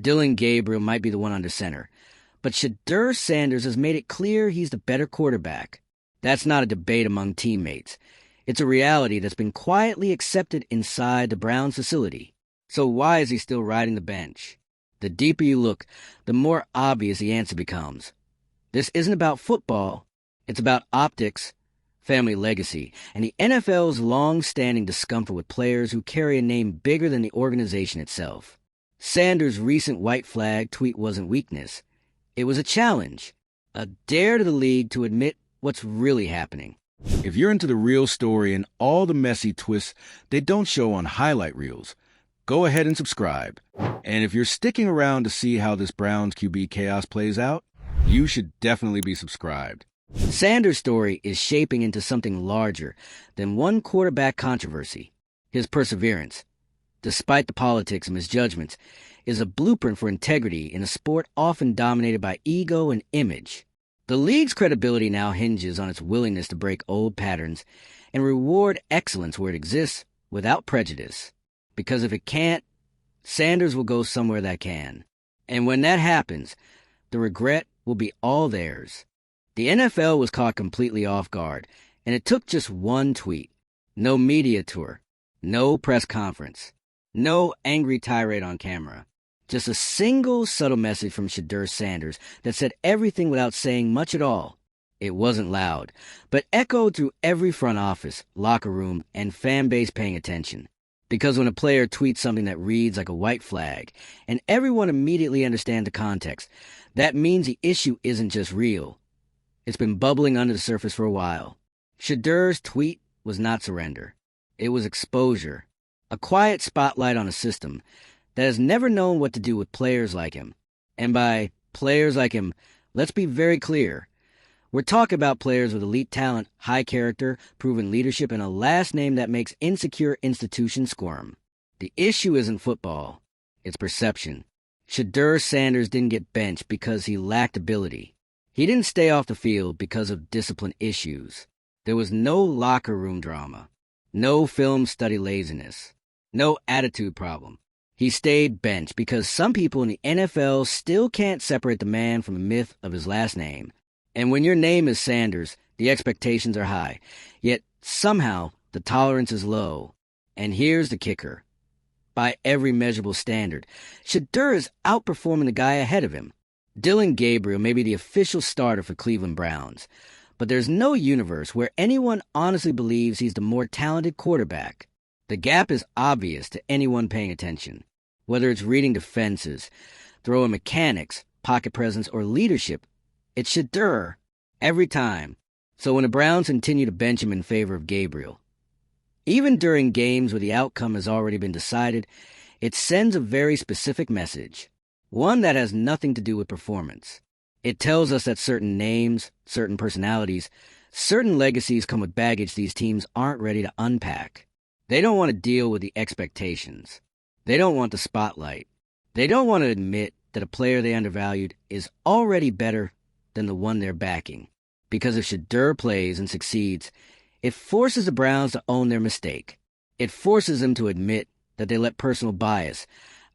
Dillon Gabriel might be the one under center, but Shedeur Sanders has made it clear he's the better quarterback. That's not a debate among teammates. It's a reality that's been quietly accepted inside the Browns facility. So why is he still riding the bench? The deeper you look, the more obvious the answer becomes. This isn't about football. It's about optics, family legacy, and the NFL's long-standing discomfort with players who carry a name bigger than the organization itself. Sanders' recent white flag tweet wasn't weakness. It was a challenge, a dare to the league to admit what's really happening. If you're into the real story and all the messy twists they don't show on highlight reels, go ahead and subscribe. And if you're sticking around to see how this Browns QB chaos plays out, you should definitely be subscribed. Sanders' story is shaping into something larger than one quarterback controversy. His perseverance, despite the politics and misjudgments, is a blueprint for integrity in a sport often dominated by ego and image. The league's credibility now hinges on its willingness to break old patterns and reward excellence where it exists without prejudice. Because if it can't, Sanders will go somewhere that can. And when that happens, the regret will be all theirs. The NFL was caught completely off guard, and it took just one tweet. No media tour, no press conference, no angry tirade on camera. Just a single subtle message from Shedeur Sanders that said everything without saying much at all. It wasn't loud, but echoed through every front office, locker room, and fan base paying attention. Because when a player tweets something that reads like a white flag, and everyone immediately understands the context, that means the issue isn't just real. It's been bubbling under the surface for a while. Shedeur's tweet was not surrender. It was exposure, a quiet spotlight on a system that has never known what to do with players like him. And by players like him, let's be very clear. We're talking about players with elite talent, high character, proven leadership, and a last name that makes insecure institutions squirm. The issue isn't football. It's perception. Shedeur Sanders didn't get benched because he lacked ability. He didn't stay off the field because of discipline issues. There was no locker room drama, no film study laziness, no attitude problem. He stayed benched because some people in the NFL still can't separate the man from the myth of his last name. And when your name is Sanders, the expectations are high. Yet, somehow, the tolerance is low. And here's the kicker. By every measurable standard, Shedeur is outperforming the guy ahead of him. Dillon Gabriel may be the official starter for Cleveland Browns, but there's no universe where anyone honestly believes he's the more talented quarterback. The gap is obvious to anyone paying attention. Whether it's reading defenses, throwing mechanics, pocket presence, or leadership, it's Shedeur every time. So when the Browns continue to bench him in favor of Gabriel, even during games where the outcome has already been decided, it sends a very specific message, one that has nothing to do with performance. It tells us that certain names, certain personalities, certain legacies come with baggage these teams aren't ready to unpack. They don't want to deal with the expectations. They don't want the spotlight. They don't want to admit that a player they undervalued is already better than the one they're backing. Because if Shedeur plays and succeeds, it forces the Browns to own their mistake. It forces them to admit that they let personal bias,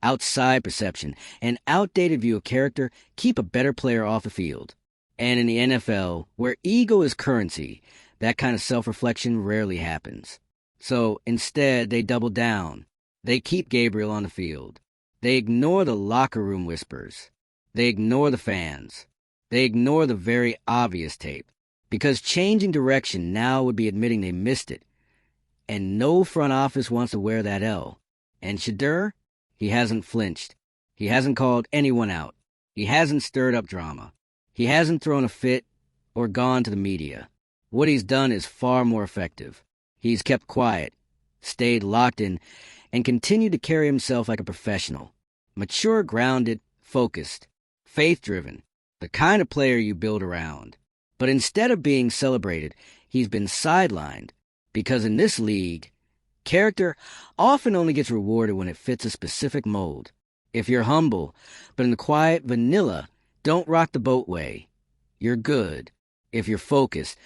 outside perception, and outdated view of character keep a better player off the field. And in the NFL, where ego is currency, that kind of self-reflection rarely happens. So instead, they double down. They keep Gabriel on the field. They ignore the locker room whispers. They ignore the fans. They ignore the very obvious tape. Because changing direction now would be admitting they missed it. And no front office wants to wear that L. And Shedeur, he hasn't flinched. He hasn't called anyone out. He hasn't stirred up drama. He hasn't thrown a fit or gone to the media. What he's done is far more effective. He's kept quiet, stayed locked in, and continued to carry himself like a professional. Mature, grounded, focused, faith-driven, the kind of player you build around. But instead of being celebrated, he's been sidelined, because in this league, character often only gets rewarded when it fits a specific mold. If you're humble, but in the quiet vanilla, don't rock the boat way, you're good. If you're focused,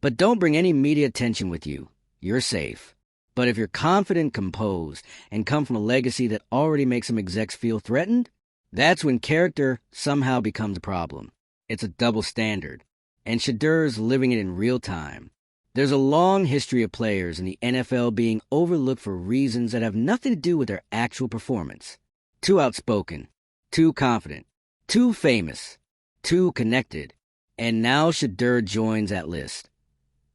but don't bring any media attention with you, you're safe. But if you're confident, composed, and come from a legacy that already makes some execs feel threatened, That's when character somehow becomes a problem. It's a double standard. And Shedeur's living it in real time. There's a long history of players in the NFL being overlooked for reasons that have nothing to do with their actual performance. Too outspoken, too confident, too famous, too connected. And now Shedeur joins that list.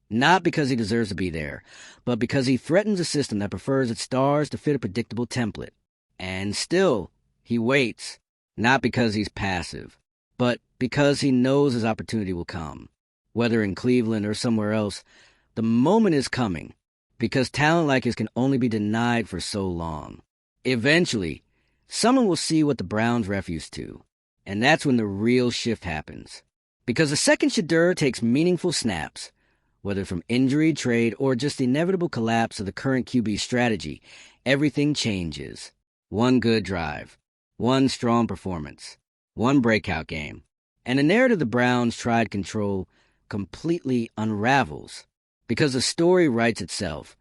Not because he deserves to be there, but because he threatens a system that prefers its stars to fit a predictable template. And still, he waits, not because he's passive, but because he knows his opportunity will come. Whether in Cleveland or somewhere else, the moment is coming, because talent like his can only be denied for so long. Eventually, someone will see what the Browns refuse to, and that's when the real shift happens. Because the second Shedeur takes meaningful snaps, whether from injury, trade, or just the inevitable collapse of the current QB strategy, everything changes. One good drive, one strong performance, one breakout game, and the narrative the Browns tried control completely unravels. Because the story writes itself.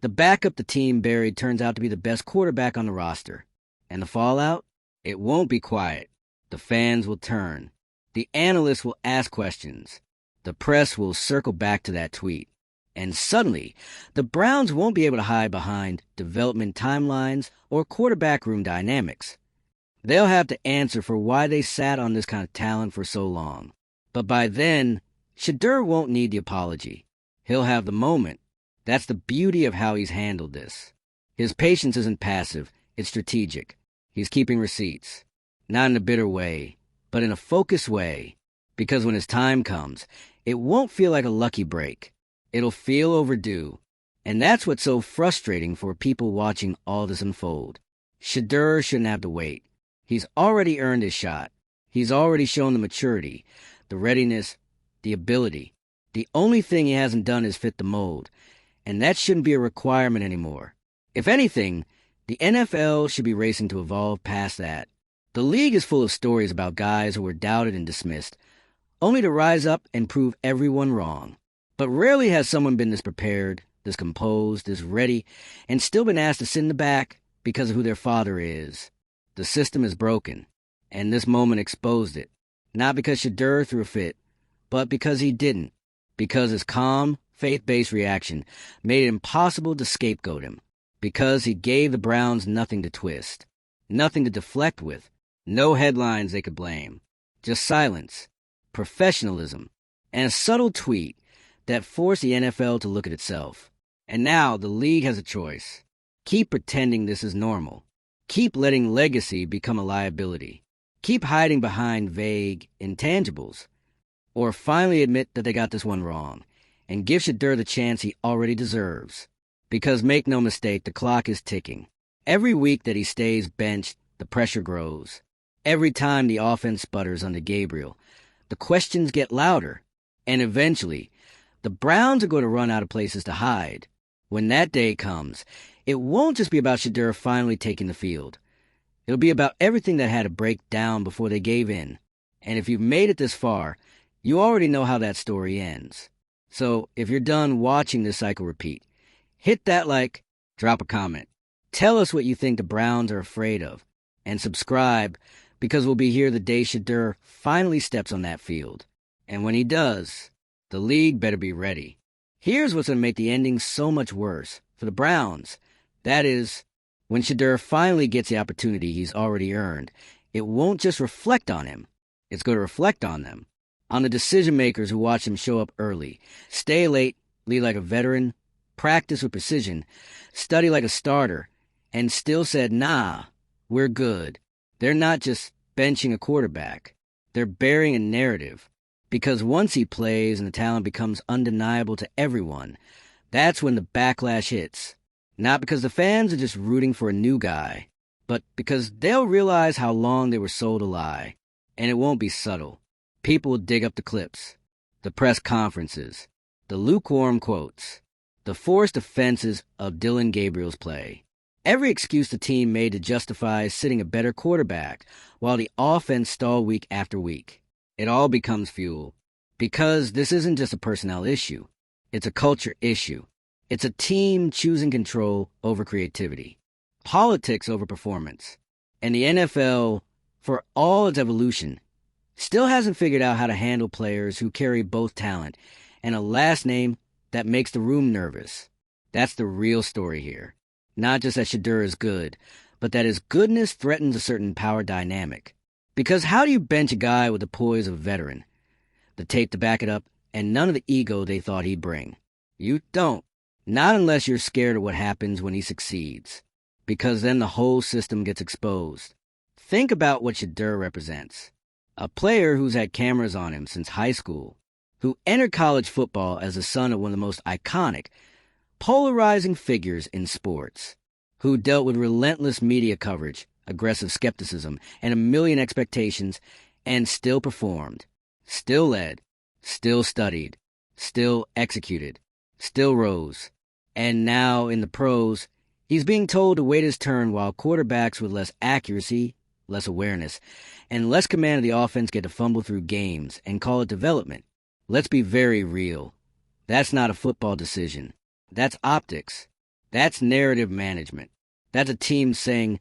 The backup the team buried turns out to be the best quarterback on the roster. And the fallout? It won't be quiet. The fans will turn. The analysts will ask questions. The press will circle back to that tweet. And suddenly, the Browns won't be able to hide behind development timelines or quarterback room dynamics. They'll have to answer for why they sat on this kind of talent for so long. But by then, Shedeur won't need the apology. He'll have the moment. That's the beauty of how he's handled this. His patience isn't passive, it's strategic. He's keeping receipts. Not in a bitter way, but in a focused way. Because when his time comes, it won't feel like a lucky break. It'll feel overdue. And that's what's so frustrating for people watching all this unfold. Shedeur shouldn't have to wait. He's already earned his shot. He's already shown the maturity, the readiness, the ability. The only thing he hasn't done is fit the mold, and that shouldn't be a requirement anymore. If anything, the NFL should be racing to evolve past that. The league is full of stories about guys who were doubted and dismissed, only to rise up and prove everyone wrong. But rarely has someone been this prepared, this composed, this ready, and still been asked to sit in the back because of who their father is. The system is broken, and this moment exposed it. Not because Shedeur threw a fit, but because he didn't. Because his calm, faith-based reaction made it impossible to scapegoat him. Because he gave the Browns nothing to twist, nothing to deflect with, no headlines they could blame. Just silence, professionalism, and a subtle tweet that forced the NFL to look at itself. And now the league has a choice. Keep pretending this is normal. Keep letting legacy become a liability. Keep hiding behind vague intangibles. Or finally admit that they got this one wrong, and give Shedeur the chance he already deserves. Because make no mistake, the clock is ticking. Every week that he stays benched, the pressure grows. Every time the offense sputters under Gabriel, the questions get louder. And eventually, the Browns are going to run out of places to hide. When that day comes, it won't just be about Shedeur finally taking the field. It'll be about everything that had to break down before they gave in. And if you've made it this far, you already know how that story ends. So if you're done watching this cycle repeat, hit that like, drop a comment. Tell us what you think the Browns are afraid of. And subscribe, because we'll be here the day Shedeur finally steps on that field. And when he does, the league better be ready. Here's what's going to make the ending so much worse for the Browns. That is, when Shedeur finally gets the opportunity he's already earned, it won't just reflect on him. It's going to reflect on them. On the decision-makers who watch him show up early, stay late, lead like a veteran, practice with precision, study like a starter, and still said, nah, we're good. They're not just benching a quarterback. They're burying a narrative. Because once he plays and the talent becomes undeniable to everyone, that's when the backlash hits. Not because the fans are just rooting for a new guy, but because they'll realize how long they were sold a lie. And it won't be subtle. People will dig up the clips, the press conferences, the lukewarm quotes, the forced offenses of Dylan Gabriel's play. Every excuse the team made to justify sitting a better quarterback while the offense stalled week after week. It all becomes fuel. Because this isn't just a personnel issue. It's a culture issue. It's a team choosing control over creativity. Politics over performance. And the NFL for all its evolution, still hasn't figured out how to handle players who carry both talent and a last name that makes the room nervous. That's the real story here. Not just that Shedeur is good, but that his goodness threatens a certain power dynamic. Because how do you bench a guy with the poise of a veteran, the tape to back it up, and none of the ego they thought he'd bring? You don't. Not unless you're scared of what happens when he succeeds. Because then the whole system gets exposed. Think about what Shedeur represents. A player who's had cameras on him since high school, who entered college football as the son of one of the most iconic, polarizing figures in sports, who dealt with relentless media coverage, aggressive skepticism, and a million expectations, and still performed, still led, still studied, still executed, still rose. And now, in the pros, he's being told to wait his turn while quarterbacks with less accuracy, less awareness, and less command of the offense get to fumble through games and call it development. Let's be very real. That's not a football decision. That's optics. That's narrative management. That's a team saying,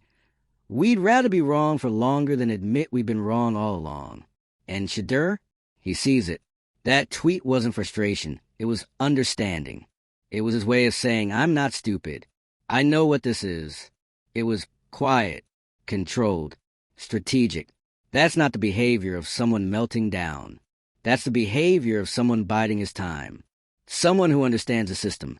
we'd rather be wrong for longer than admit we've been wrong all along. And Shedeur, he sees it. That tweet wasn't frustration. It was understanding. It was his way of saying, I'm not stupid. I know what this is. It was quiet, controlled, strategic. That's not the behavior of someone melting down. That's the behavior of someone biding his time. Someone who understands the system,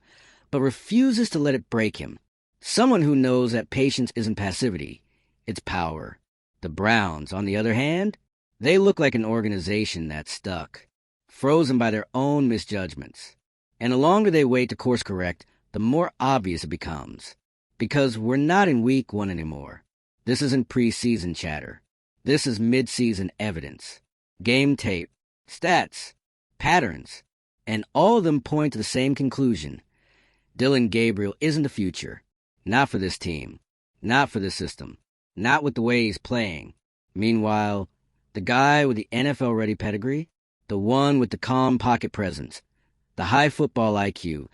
but refuses to let it break him. Someone who knows that patience isn't passivity, it's power. The Browns, on the other hand, they look like an organization that's stuck, frozen by their own misjudgments. And the longer they wait to course correct, the more obvious it becomes. Because we're not in week 1 anymore. This isn't preseason chatter. This is mid-season evidence. Game tape, stats, patterns, and all of them point to the same conclusion. Dillon Gabriel isn't the future. Not for this team. Not for this system. Not with the way he's playing. Meanwhile, the guy with the NFL-ready pedigree, the one with the calm pocket presence, the high football IQ,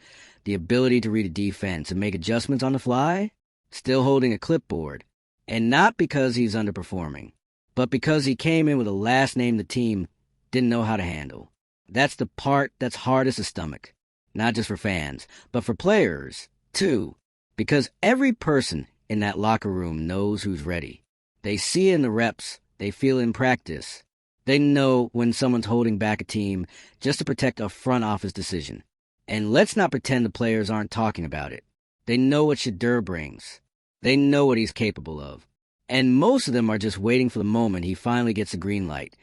the ability to read a defense and make adjustments on the fly, still holding a clipboard. And not because he's underperforming, but because he came in with a last name the team didn't know how to handle. That's the part that's hardest to stomach. Not just for fans, but for players, too. Because every person in that locker room knows who's ready. They see it in the reps. They feel it in practice. They know when someone's holding back a team just to protect a front office decision. And let's not pretend the players aren't talking about it. They know what Shedeur brings. They know what he's capable of. And most of them are just waiting for the moment he finally gets the green light.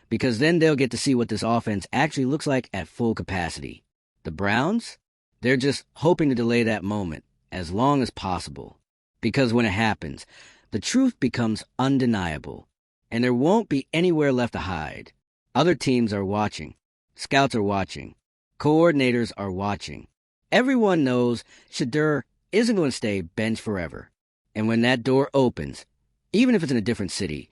Because then they'll get to see what this offense actually looks like at full capacity. The Browns? They're just hoping to delay that moment as long as possible. Because when it happens, the truth becomes undeniable. And there won't be anywhere left to hide. Other teams are watching. Scouts are watching. Coordinators are watching. Everyone knows Shedeur isn't going to stay benched forever. And when that door opens, even if it's in a different city,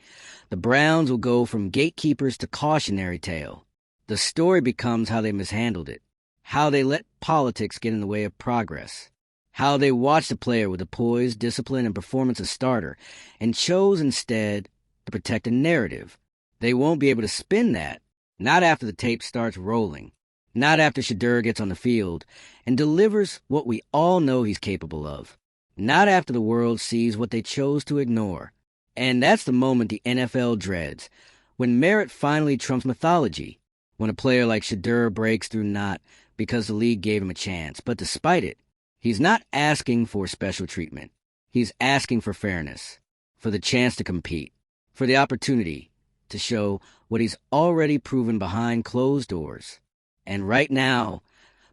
the Browns will go from gatekeepers to cautionary tale. The story becomes how they mishandled it, how they let politics get in the way of progress, how they watched a player with the poise, discipline, and performance of starter and chose instead to protect a narrative. They won't be able to spin that, not after the tape starts rolling, not after Shedeur gets on the field and delivers what we all know he's capable of, not after the world sees what they chose to ignore. And that's the moment the NFL dreads, when merit finally trumps mythology, when a player like Shedeur breaks through not because the league gave him a chance, but despite it. He's not asking for special treatment. He's asking for fairness, for the chance to compete, for the opportunity to show what he's already proven behind closed doors. And right now,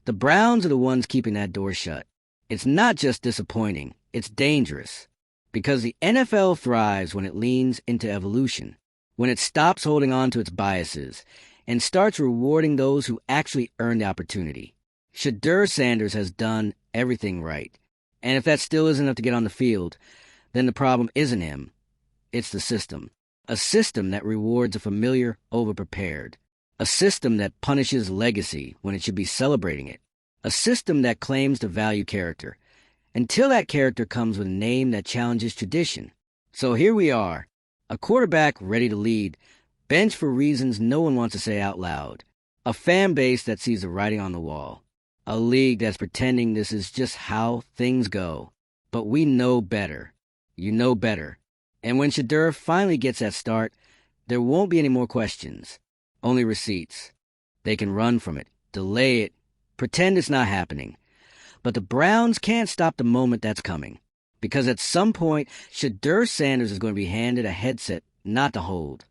the Browns are the ones keeping that door shut. It's not just disappointing, it's dangerous. Because the NFL thrives when it leans into evolution, when it stops holding on to its biases, and starts rewarding those who actually earn the opportunity. Shedeur Sanders has done everything right. And if that still isn't enough to get on the field, then the problem isn't him. It's the system. A system that rewards a familiar overprepared. A system that punishes legacy when it should be celebrating it. A system that claims to value character, until that character comes with a name that challenges tradition. So here we are, A quarterback ready to lead, benched for reasons no one wants to say out loud. A fan base that sees the writing on the wall. A league that's pretending this is just how things go. But we know better. You know better. And when Shedeur finally gets that start, there won't be any more questions. Only receipts. They can run from it, delay it, pretend it's not happening. But the Browns can't stop the moment that's coming. Because at some point, Shedeur Sanders is going to be handed a headset not to hold,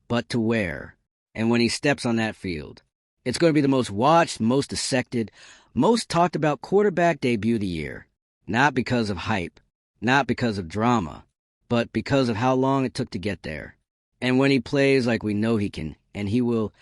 but to wear. And when he steps on that field, it's going to be the most watched, most dissected, most talked about quarterback debut of the year. Not because of hype, not because of drama, but because of how long it took to get there. And when he plays like we know he can, and he will,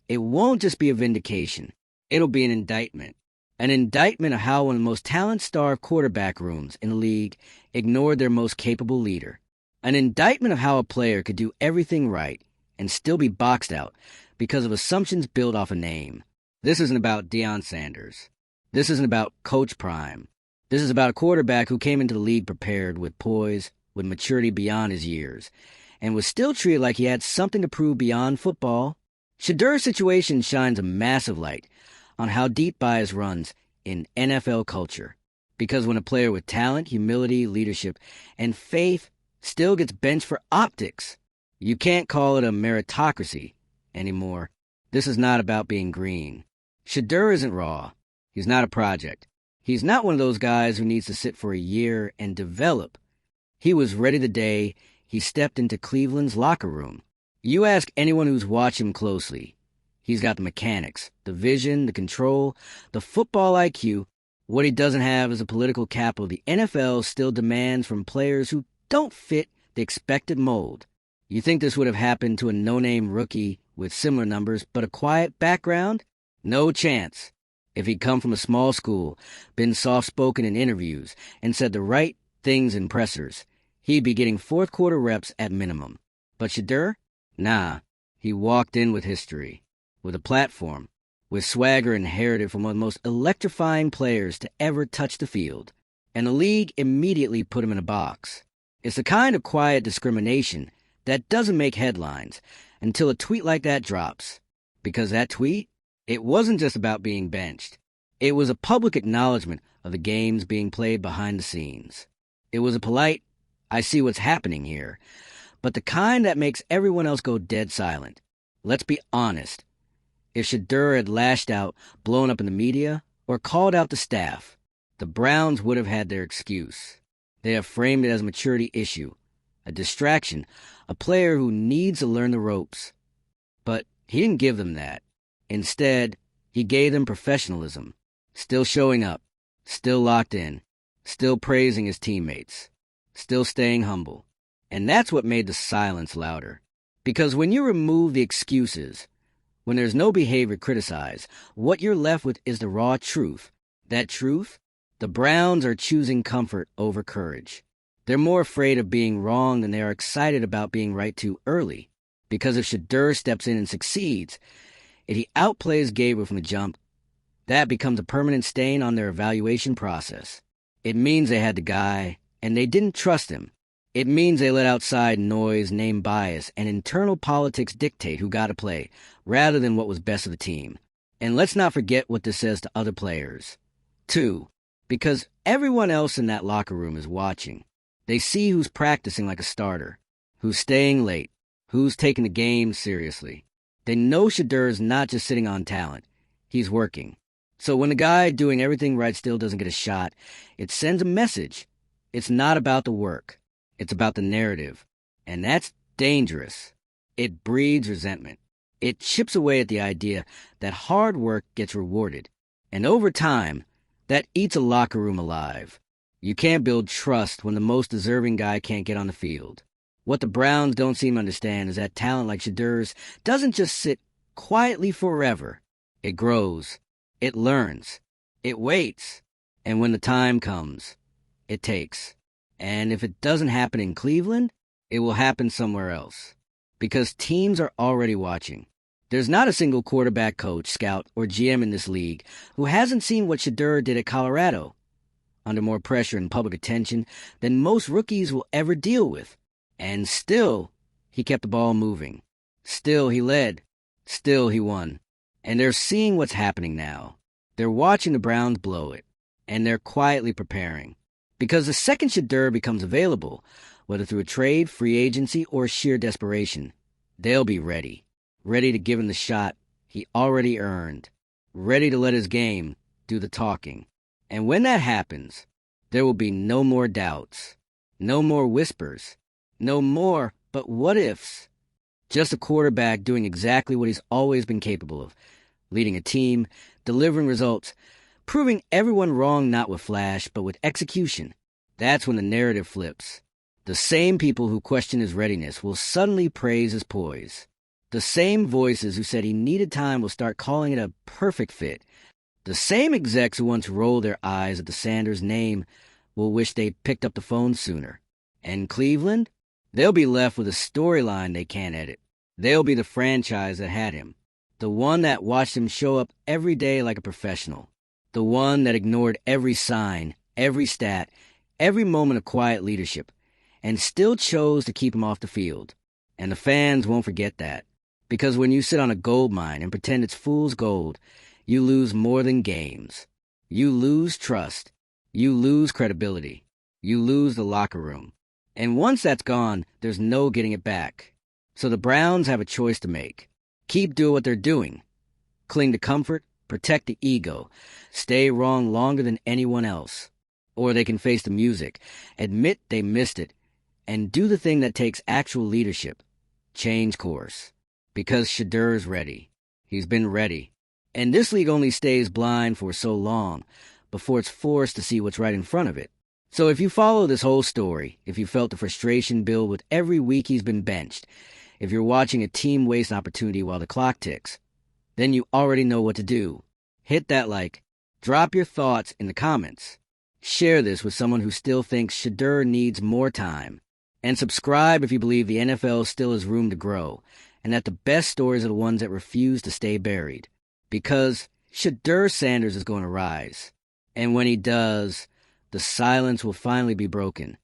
it won't just be a vindication. It'll be an indictment. An indictment of how one of the most talent-starved quarterback rooms in the league ignored their most capable leader. An indictment of how a player could do everything right and still be boxed out because of assumptions built off a name. This isn't about Deion Sanders. This isn't about Coach Prime. This is about a quarterback who came into the league prepared with poise, with maturity beyond his years, and was still treated like he had something to prove beyond football. Shedeur's situation shines a massive light on how deep bias runs in NFL culture. Because when a player with talent, humility, leadership, and faith still gets benched for optics, you can't call it a meritocracy anymore. This is not about being green. Shedeur isn't raw. He's not a project. He's not one of those guys who needs to sit for a year and develop. He was ready the day he stepped into Cleveland's locker room. You ask anyone who's watched him closely. He's got the mechanics, the vision, the control, the football IQ. What he doesn't have is the political capital the NFL still demands from players who don't fit the expected mold. You think this would have happened to a no-name rookie with similar numbers but a quiet background? No chance. If he'd come from a small school, been soft-spoken in interviews, and said the right things in pressers, he'd be getting fourth-quarter reps at minimum. But Shedeur? Nah. He walked in with history, with a platform, with swagger inherited from one of the most electrifying players to ever touch the field. And the league immediately put him in a box. It's the kind of quiet discrimination that doesn't make headlines until a tweet like that drops. Because that tweet, it wasn't just about being benched. It was a public acknowledgement of the games being played behind the scenes. It was a polite, I see what's happening here, but the kind that makes everyone else go dead silent. Let's be honest. If Shedeur had lashed out, blown up in the media, or called out the staff, the Browns would have had their excuse. They have framed it as a maturity issue, a distraction, a player who needs to learn the ropes. But he didn't give them that. Instead, he gave them professionalism, still showing up, still locked in, still praising his teammates, still staying humble. And that's what made the silence louder. Because when you remove the excuses, when there's no behavior criticized, what you're left with is the raw truth. That truth? The Browns are choosing comfort over courage. They're more afraid of being wrong than they are excited about being right too early. Because if Shedeur steps in and succeeds, if he outplays Gabriel from the jump, that becomes a permanent stain on their evaluation process. It means they had the guy, and they didn't trust him. It means they let outside noise, name bias, and internal politics dictate who got to play, rather than what was best of the team. And let's not forget what this says to other players. 2, because everyone else in that locker room is watching. They see who's practicing like a starter, who's staying late, who's taking the game seriously. They know Shedeur is not just sitting on talent. He's working. So when the guy doing everything right still doesn't get a shot, it sends a message. It's not about the work. It's about the narrative. And that's dangerous. It breeds resentment. It chips away at the idea that hard work gets rewarded. And over time, that eats a locker room alive. You can't build trust when the most deserving guy can't get on the field. What the Browns don't seem to understand is that talent like Shedeur's doesn't just sit quietly forever. It grows. It learns. It waits. And when the time comes, it takes. And if it doesn't happen in Cleveland, it will happen somewhere else. Because teams are already watching. There's not a single quarterback coach, scout, or GM in this league who hasn't seen what Shedeur did at Colorado, under more pressure and public attention than most rookies will ever deal with. And still, He kept the ball moving. Still he led. Still he won. And they're seeing what's happening now. They're watching the Browns blow it. And they're quietly preparing. Because the second Shedeur becomes available, whether through a trade, free agency, or sheer desperation, they'll be ready. Ready to give him the shot he already earned. Ready to let his game do the talking. And when that happens, there will be no more doubts. No more whispers. No more but what ifs. Just a quarterback doing exactly what he's always been capable of. Leading a team, delivering results, proving everyone wrong not with flash, but with execution. That's when the narrative flips. The same people who question his readiness will suddenly praise his poise. The same voices who said he needed time will start calling it a perfect fit. The same execs who once rolled their eyes at the Sanders name will wish they'd picked up the phone sooner. And Cleveland? They'll be left with a storyline they can't edit. They'll be the franchise that had him. The one that watched him show up every day like a professional. The one that ignored every sign, every stat, every moment of quiet leadership, and still chose to keep him off the field. And the fans won't forget that. Because when you sit on a gold mine and pretend it's fool's gold, you lose more than games. You lose trust. You lose credibility. You lose the locker room. And once that's gone, there's no getting it back. So the Browns have a choice to make. Keep doing what they're doing. Cling to comfort, protect the ego, stay wrong longer than anyone else. Or they can face the music, admit they missed it, and do the thing that takes actual leadership. Change course. Because Shedeur's ready. He's been ready. And this league only stays blind for so long before it's forced to see what's right in front of it. So if you follow this whole story, if you felt the frustration build with every week he's been benched, if you're watching a team waste an opportunity while the clock ticks, then you already know what to do. Hit that like. Drop your thoughts in the comments. Share this with someone who still thinks Shedeur needs more time. And subscribe if you believe the NFL still has room to grow, and that the best stories are the ones that refuse to stay buried. Because Shedeur Sanders is going to rise. And when he does, the silence will finally be broken.